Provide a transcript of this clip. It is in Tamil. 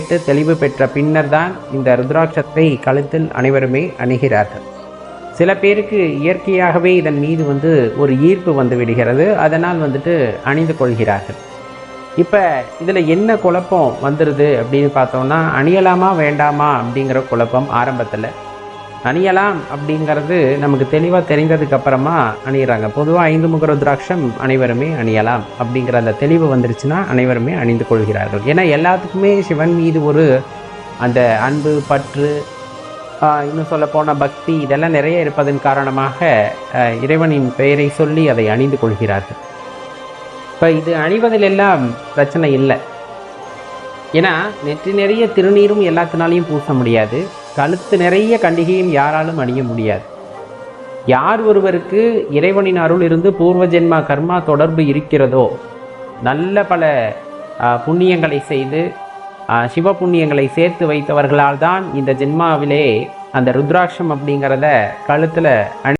கேட்டு தெளிவு பெற்ற பின்னர் தான் இந்த ருத்ராட்சத்தை கழுத்தில் அனைவருமே அணிகிறார்கள். சில பேருக்கு இயற்கையாகவே இதன் மீது ஒரு ஈர்ப்பு வந்து விடுகிறது, அதனால் அணிந்து கொள்கிறார்கள். இப்போ இதில் என்ன குழப்பம் வந்துடுது அப்படின்னு பார்த்தோம்னா, அணியலாமா வேண்டாமா அப்படிங்கிற குழப்பம் ஆரம்பத்தில். அணியலாம் அப்படிங்கிறது நமக்கு தெளிவாக தெரிந்ததுக்கு அப்புறமா அணிகிறாங்க. பொதுவாக 5 முக ருத்ராட்சம் அனைவருமே அணியலாம் அப்படிங்கிற அந்த தெளிவு வந்துருச்சுன்னா அனைவருமே அணிந்து கொள்கிறார்கள். ஏன்னா எல்லாத்துக்குமே சிவன் மீது ஒரு அந்த அன்பு, பற்று, இன்னும் சொல்லப்போனால் பக்தி இதெல்லாம் நிறைய இருப்பதன் காரணமாக இறைவனின் பெயரை சொல்லி அதை அணிந்து கொள்கிறார்கள். இப்போ இது அணிவதிலெல்லாம் பிரச்சனை இல்லை. ஏன்னா நெற்றி நிறைய திருநீரும் எல்லாத்தினாலையும் பூச முடியாது, கழுத்து நிறைய கண்டிகையும் யாராலும் அணிய முடியாது. யார் ஒருவருக்கு இறைவனின் அருள் இருந்து பூர்வ ஜென்மா கர்மா தொடர்பு இருக்கிறதோ, நல்ல பல புண்ணியங்களை செய்து சிவ புண்ணியங்களை சேர்த்து வைத்தவர்களால் தான் இந்த ஜென்மாவிலே அந்த ருத்ராட்சம் அப்படிங்கிறத கழுத்தில்